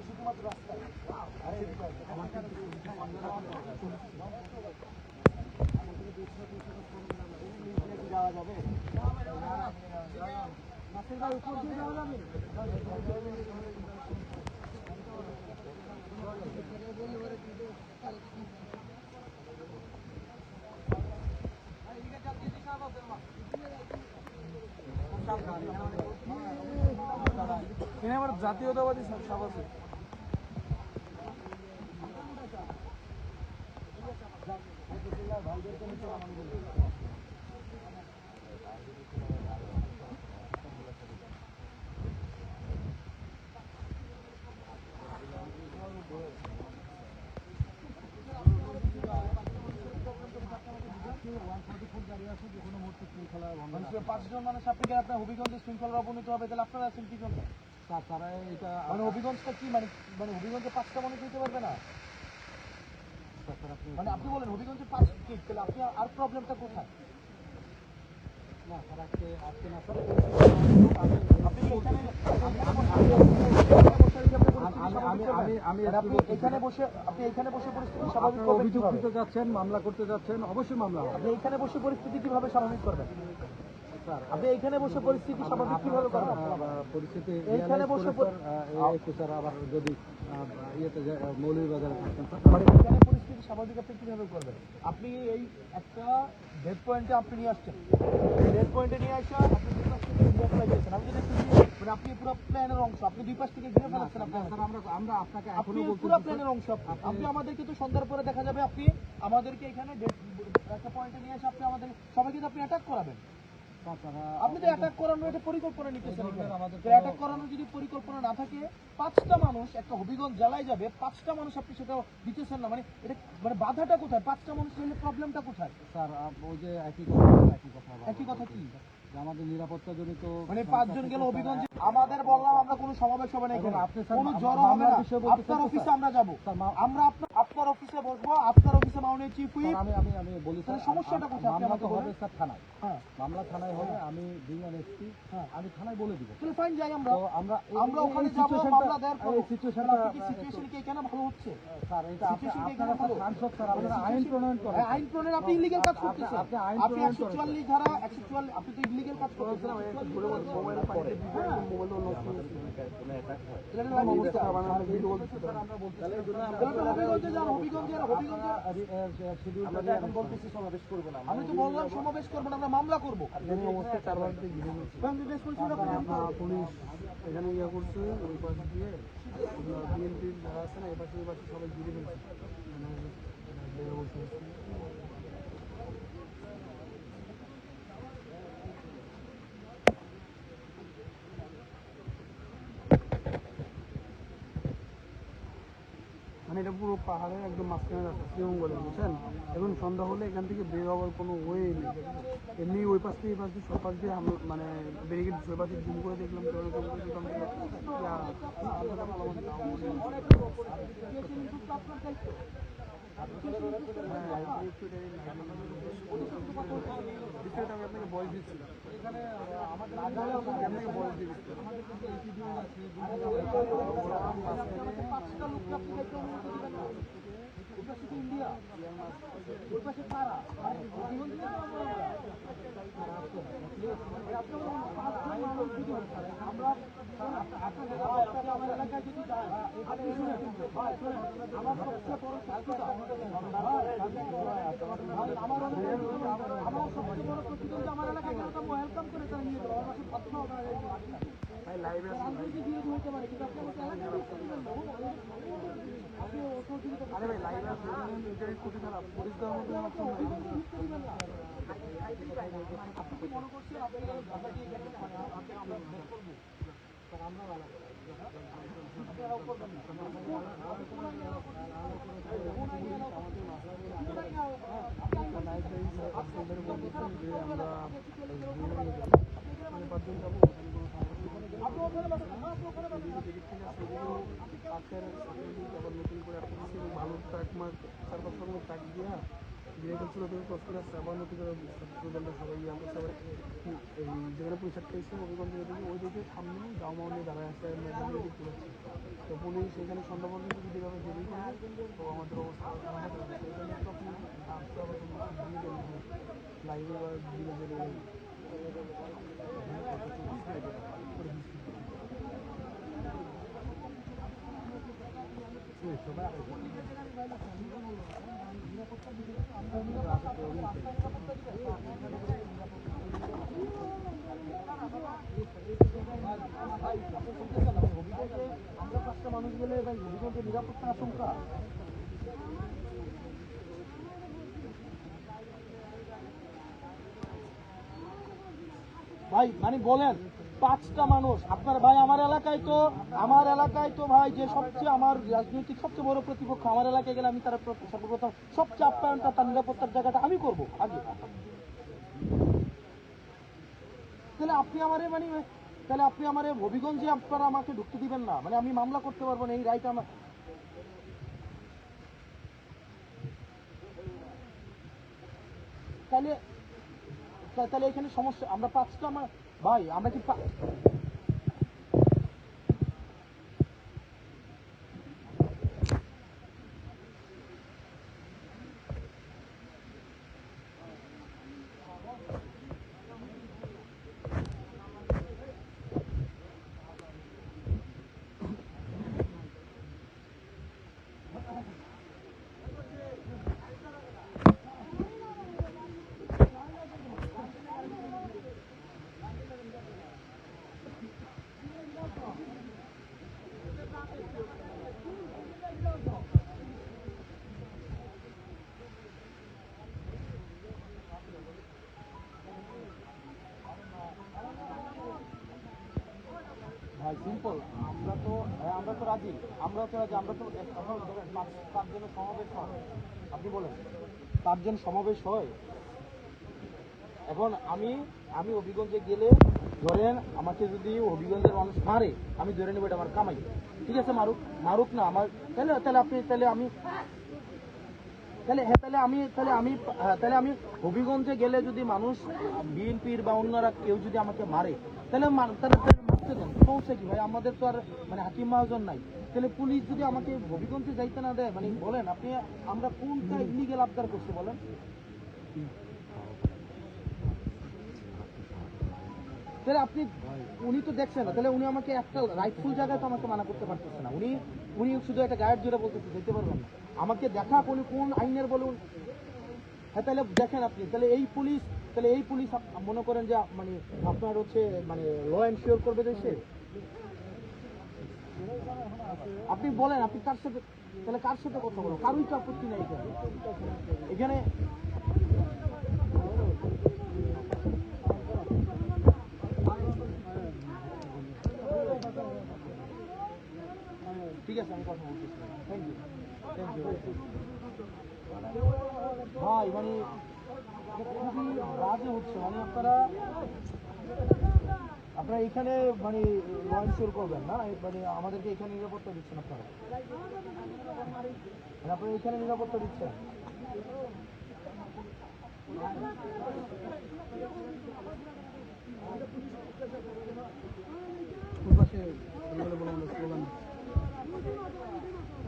শুধুমাত্র রাস্তায় যাওয়া যাবে? নাসির ভাই, উপর দিয়ে যাওয়া যাবে? এখানে আবার জাতীয়তাবাদী সব আছে। মানুষের 5 জন মানুষ আপনি কি আপনার হবিগঞ্জে শৃঙ্খলার অবনতি হবে, তাহলে আপনারা আছেন কি জন্য? তারা এটা মানে হবিগঞ্জটা কি, মানে মানে হবিগঞ্জে 5টা মানুষ হইতে পারবে না? মানে আপনি বলেন হবিগঞ্জে 5 কি, তাহলে আপনি আর প্রবলেমটা কোথায়? না তারা আজকে না স্যার, আপনি কি এখানে আমি আপনি এখানে বসে পরিস্থিতি স্বাভাবিক করবেন অভিযোগ কিভাবে? দিতে যাচ্ছেন, মামলা করতে যাচ্ছেন, অবশ্যই মামলা হবে। আপনি এখানে বসে পরিস্থিতি কিভাবে স্বাভাবিক করবেন? আপনি এখানে বসে পরিস্থিতি স্বাভাবিক কিভাবে করবেন? পরিস্থিতি এইখানে বসে স্যার আবার যদি ইয়েতে মৌলভীবাজারে থাকতেন মানে এখানে পরিস্থিতি স্বাভাবিক আপনি কিভাবে করবেন? আপনি এই একটা ডেড পয়েন্টে আপনি নিয়ে আসছেন, এই ডেড পয়েন্টে নিয়ে আসা আপনি দুই পাশ থেকে ঘিরে ফেলাইছেন। আমি যদি মানে আপনি পুরো প্ল্যানের অংশ, আপনি দুই পাশ থেকে ঘিরে ফেলাচ্ছেন। স্যার আমরা আপনাকে আপনি এখনো বলতে পুরো প্ল্যানের অংশ। আপনি আমাদেরকে তো সন্ধ্যার পরে দেখা যাবে আপনি আমাদেরকে এখানে একটা পয়েন্টে নিয়ে এসে আপনি আমাদের সবাইকে তো আপনি অ্যাটাক করাবেন। আপনি তো অ্যাটাক করানোর একটা পরিকল্পনা নিতেছেন। অ্যাটাক করানোর যদি পরিকল্পনা না থাকে, 5টা মানুষ একটা হবিগঞ্জ জেলায় যাবে, 5টা মানুষ আপনি সেটা দিতেছেন না, মানে এটা মানে বাধাটা কোথায়? 5টা মানুষ হলে প্রবলেমটা কোথায়? স্যার ওই যে একই কথা একই কথা কি? যে আমাদের নিরাপত্তা জনিত মানে 5 জন গেল হবিগঞ্জ, আমাদের বললাম আমরা কোনো সমাবেশ হবে না এখানে, আপনি স্যার কোনো জড়ো হবে না। বিষয়ে বলতে আপনার চাচ্ছেন, অফিসে আমরা যাব, স্যার, আমরা আপনার অফিসে বসবো, আপনার অফিসে মাননীয় চিফ হুইপ। আমি বলি স্যার, সমস্যাটা কোথায়? আপনি মামলা আমাকে তো হবে বলেন। স্যার থানায়, হ্যাঁ, মামলা থানায় হবে। আমি বিমান এসপি, আমি থানায় বলে দিব। তাহলে ফাইন যাই আমরা। তো আমরা আমরা ওখানে যাব, মামলা দেওয়ার পর সিচুয়েশন কি এখানে ভালো হচ্ছে? স্যার এটা Situation কি আপনারা এখানে ভালো? সাংসদ স্যার, আপনারা আইন প্রণয়ন করেন। আইন প্রণয়ন আপনি ইলিগাল কাজ করতেছেন। আপনি আইন আপনি প্রণয়ন 144 ধারা 144 আপনি তো ইলিগাল কাজ করতেছেন। আমি তো বললাম সমাবেশ করবো না, আমরা মামলা করবো। পুলিশ এখানে ইয়ে করছে, ওই পাশ দিয়ে বিএনপির যারা আছে না, এপাশে সবাই ঘিরে ফেলছে। মানে এটা পুরো পাহাড়ের একদম মাঝখানে রাস্তা, শ্রীমঙ্গলে, বুঝছেন? এখন সন্ধ্যা হলে এখান থেকে বের হওয়ার কোনো ওয়ে নেই। এমনি ওই পাশ থেকে এই পাশ দিয়ে সব পাশ দিয়ে আমরা মানে ব্যারিকেড ওই পাশে জুম করে দেখলাম, আমি আপনাকে বয়স দিচ্ছি, এখানে আপনাকে বয়স দিচ্ছি। ইন্ডিয়া ওই পাশে কারা আমরা আমার এলাকায় যদি যাই, আপনি শুনেন, আমার সবচেয়ে বড় শত্রুতা আমার সবচেয়ে বড় প্রতিদ্বন্দ্বী আমার এলাকায় ওয়েলকাম করে তারা নিয়ে যাবো। আমার পাশে রাজনৈতিক বিরোধী হতে পারে, কিন্তু আপনি আমাকে এলাকায় আপনি আরে ভাই লাইভ কোটি খারাপ পরিষ্কার মধ্যে আপনি কি মনে করছেন আপনি ঢাকা দিয়ে গেছেন আমরা করবো? ভালো ট্রাক মার 4-5 রকমের ট্রাক দিয়া বিয়েটা ছিল তুমি কষ্ট করে আবার নতুন করে সবাই আমরা সবাই এই যেখানে পরিষদ পেয়েছে অভিগঞ্জ ওই দিকে সামনে গাঁও নিয়ে দাঁড়ায় আসছে, তো পুলিশ এখানে সন্ধ্যা পর্যন্ত যদি এভাবে দেরি করে তো আমাদের অবস্থা লাইভে বা দিনে আমরা 5টা মানুষ গেলে ভাই হবিগঞ্জের নিরাপত্তা আশঙ্কা। ভাই মানে বলেন 5টা মানুষ আপনার ভাই আমার এলাকায় তো ভাই যে সবচেয়ে আমার রাজনৈতিক সবচেয়ে বড় প্রতিপক্ষ আমার এলাকায় গেলে আমি তার সর্বপ্রথম সবচেয়ে আপ্যায়নটা তার নিরাপত্তার জায়গাটা আমি করব আগে। তাহলে আপনি আমারে হবিগঞ্জে আপনারা আমাকে ঢুকতে দিবেন না, মানে আমি মামলা করতে পারবো না, এই রাইট আমার। তাহলে এখানে সমস্যা আমরা 5টা ভাই আমরা কি ভাই সিম্পল, আমরা তো রাজি, আমরা তো এখন 5জনের সমাবেশ হয়, আপনি বলেন 5জন সমাবেশ হয়। এখন আমি হবিগঞ্জে গেলে ধরেন আমাকে যদি হবিগঞ্জের মানুষ মারে, আমি ধরে নেবো এটা আমার কামাই, ঠিক আছে, মারুক না আমার, তাহলে আমি হবিগঞ্জে গেলে যদি মানুষ বিএনপির বা অন্যরা কেউ যদি আমাকে মারে তাহলে মারতে দেন, সমস্যা কি ভাই? আমাদের তো আর মানে হাকিম মহাজন নাই। তাহলে পুলিশ যদি আমাকে হবিগঞ্জে যাইতে না দেয়, মানে বলেন আপনি আমরা কোনটা ইলিগেল আবদার করছি বলেন? তাহলে উনি তো দেখছেন না, তাহলে উনি আমাকে একটা রাইটফুল জায়গায় তো আমাকে মানা করতে পারতেছে না। উনি শুধু একটা গায়ের জোরে বলতেছে যেতে পারবেন না, আমাকে দেখা কোন আইনের বলুন। হ্যাঁ তাহলে দেখেন আপনি, তাহলে এই পুলিশ মনে করেন যে মানে আপনার হচ্ছে মানে ল এনশিওর করবে দেশে। আপনি বলেন আপনি কার সাথে কথা বলেন, কারোই তো আপত্তি নেই এখানে। ঠিক আছে, আমি কথা বলতেছি, থ্যাংক ইউ ভাই। মানে খুবই বাজে হচ্ছে, মানে আপনারা এখানে মানে ল এনশিওর করবেন না, মানে আমাদেরকে এখানে নিরাপত্তা দিচ্ছেন আপনারা, এখানে নিরাপত্তা দিচ্ছেন।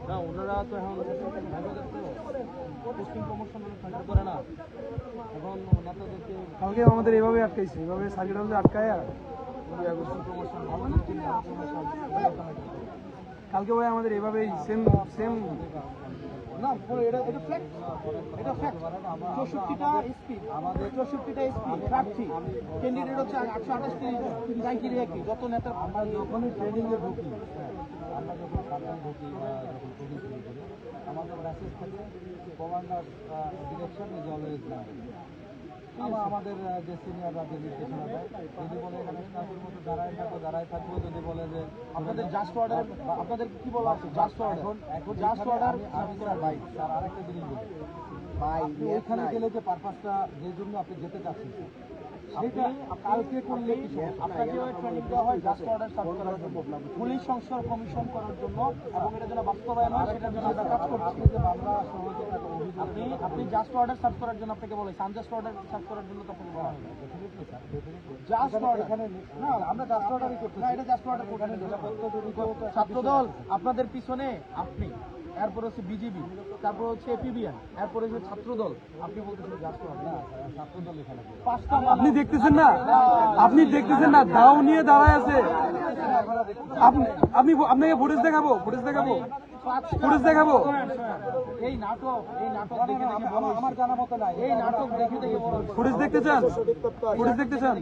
না ওনারা তো এখন পোস্টিং প্রমোশন থাকতে পারে না, এখন নেতাদেরকে কালকে আমাদের এভাবে আটকাইছে, এভাবে সার্কিট হাউসে আটকায় প্রমোশন কালকে ভাই আমাদের এভাবেই সেম না এটা ফ্যাক্ট, এটা ফ্যাক্ট। 64টা এসপি, আমাদের 64টা এসপি প্রার্থী, ক্যান্ডিডেট হচ্ছে 828টি ক্রাইটেরিয়া কি যত নেতা। আমরা যখনই ট্রেনিংয়ে ঢুকি, আমরা যখন সাধারণ ঢুকি বা যখন ট্রেনিং শুরু করি, আমাদের মেসেজ থাকে commander direction is always number. আমাদের যে সিনিয়ররা যে নির্দেশনা দেয়, যদি বলে এখানে স্টাফের মতো দাঁড়ায় থাকবো, যদি বলে যে আপনাদের জাস্ট অর্ডার, আপনাদের কি বলা আছে জাস্ট অর্ডার, এখন জাস্ট অর্ডার। ভাই স্যার আরেকটা জিনিস বলি ভাই, ওইখানে গেলে যে পারপাসটা যে জন্য আপনি যেতে চাচ্ছেন সেটা কালকে করলে আপনাকে ট্রেনিং দেওয়া হয় জাস্ট অর্ডার সার্ভ করার জন্য, পুলিশ সংস্কার কমিশন করার জন্য, এবং এটা যেন বাস্তবায়ন হয় সেটার জন্য আমরা কাজ করছি। আপনি জাস্ট অর্ডার সার্ভ করার জন্য আপনাকে বলে, আনজাস্ট অর্ডার সার্ভ করার জন্য তো আপনাকে বলা হয় জাস্ট অর্ডার। এখানে না আমরা জাস্ট অর্ডারই করতে, না এটা জাস্ট অর্ডার করতে। ছাত্রদল আপনাদের পিছনে আপনি এরপর হচ্ছে বিজেপি, তারপর হচ্ছে এপিবিএন, এরপর হচ্ছে ছাত্রদল। আপনি বলতেছেন জাতীয় না, ছাত্রদল এখানে 5টা আপনি দেখতেছেন না, আপনি দেখতেছেন না, দাও নিয়ে দাঁড়ায় আছে। আপনি আপনাকে ফুটেজ দেখাবো, ফুটেজ দেখাবো, ফুটেজ দেখাবো। এই নাটক দেখে আমার জানা মতো নাই, এই নাটক দেখে বড় হয়েছে। ফুটেজ দেখতে চান? ফুটেজ দেখতে চান?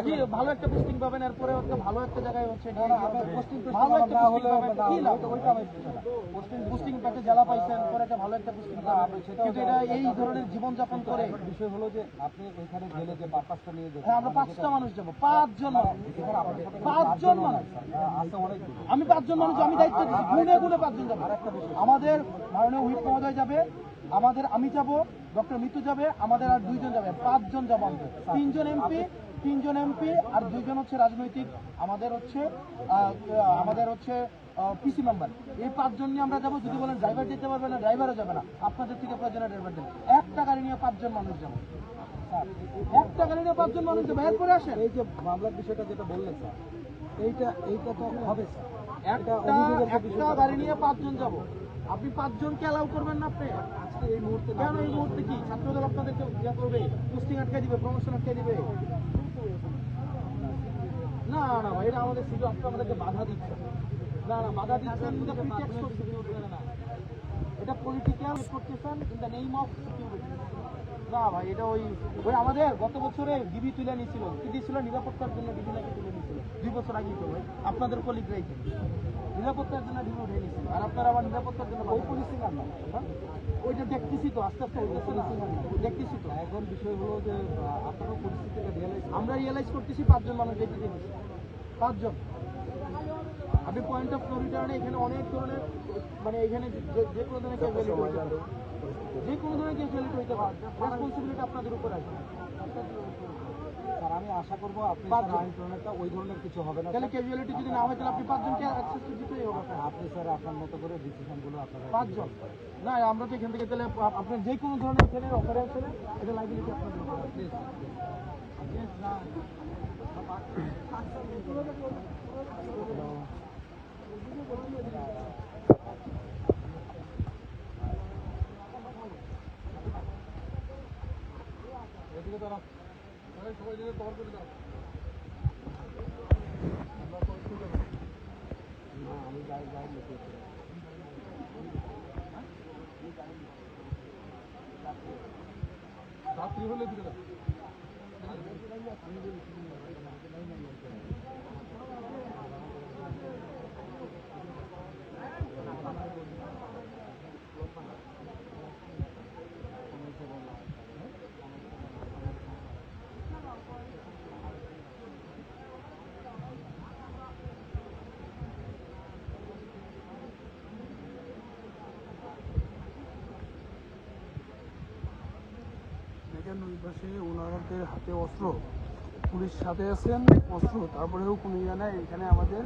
কি ভালো একটা পোস্টিং পাবেন, এরপরে হচ্ছে ভালো একটা জায়গায় হচ্ছে ভালো একটা পোস্টিং পাবেন, কি লাভ? পোস্টিং পেতে জেলা পাইছেন, পরে একটা ভালো একটা পোস্টিং পাবেন, কিন্তু এটা এই ধরনের জীবনযাপন করে। বিষয় হলো যে আপনি ওইখানে গেলে যে 5টা নিয়ে যাবেন, হ্যাঁ আমরা 5টা মানুষ যাবো, 5 জন মানুষ, 5 জন মানুষ আছে, অনেক। আমি 5 জন মানুষ, আমি দায়িত্ব দিচ্ছি, গুনে গুনে 5 জন যাবো। আমাদের মাননীয় হুইপ মহোদয় যাবে, আমাদের আমি যাব, ডক্টর মিতু যাবে, আমাদের আর 2 জন যাবে, 5 জন যাবো আমাদের। 3 জন এমপি আর 2 জন হচ্ছে রাজনৈতিক, আমাদের হচ্ছে পিসি মেম্বার। এই 5 জন নিয়ে আমরা যাবো। যদি বলেন ড্রাইভার যেতে পারবে না, ড্রাইভারও যাবে না, আপনাদের থেকে প্রয়োজনে ড্রাইভার দেন। একটা গাড়ি নিয়ে 5 জন মানুষ যাবো, একটা গাড়ি নিয়ে 5 জন মানুষ যাবো। এরপরে আসেন এই যে মামলার বিষয়টা যেটা বললেন স্যার, এইটা তো হবে স্যার, একটা গাড়ি নিয়ে 5 জন যাবো। আপনি 5 জনকে অ্যালাউ করবেন না? আপনি আজকে এই মুহূর্তে কেন? এই মুহূর্তে কি ছাত্রদল আপনাদেরকে ইয়া করবে, পোস্টিং আটকে দিবে, প্রমোশন আটকে দিবে? না না ভাই, এটা আমাদের সিটি আপনি আমাদেরকে বাধা দিচ্ছেন। না না, বাধা দিচ্ছেন, এটা পলিটিক্যাল করতেছেন in the name of security. না ভাই, এটা ওই আমাদের গত বছরে ডিবি তুলে নিয়েছিল, কি দিয়েছিল? নিরাপত্তার জন্য ডিবি নাকি তুলে নিয়েছিল 2 বছর আগেই তো ভাই, আপনাদের কলিগরাই নিরাপত্তার জন্য ডিবি উঠে নিয়েছিল। আর আপনারা আবার নিরাপত্তার জন্য ওই পলিসি না, ওইটা দেখতেছি তো, আস্তে আস্তে দেখতেছি তো। এখন বিষয় হলো যে আপনারা পরিস্থিতিটা আমরা রিয়েলাইজ করতেছি, 5 জন মানুষ যেতে দিচ্ছি, 5 জন। আপনি পয়েন্ট অফ নো রিটার্নে এখানে অনেক ধরনের, মানে এখানে যে কোনো ধরনের ক্যাজুয়ালিটি হতে পারে, যে কোনো ধরনের ক্যাজুয়ালিটি হতে পারে, রেসপন্সিবিলিটি আপনাদের উপর আসবে। স্যার আমি আশা করবো আপনি আইন প্রণয়নটা ওই ধরনের কিছু হবে না। তাহলে ক্যাজুয়ালিটি যদি না হয়, তাহলে আপনি 5 জনকে অ্যাক্সেস দিতেই হবে। আপনি স্যার আপনার মতো করে ডিসিশনগুলো আপনারা 5 জন না, আমরা তো এখান থেকে তাহলে আপনার যে কোনো ধরনের এখানে অফারেন্স হলে এটা লাইবিলিটি আপনাদের উপর আছে। রাত্রি হলে দিকে ওই পাশে ওনাদের হাতে অস্ত্র, পুলিশ সাথে আছেন, অস্ত্র, তারপরেও কোনো ইয়ে নাই। এখানে আমাদের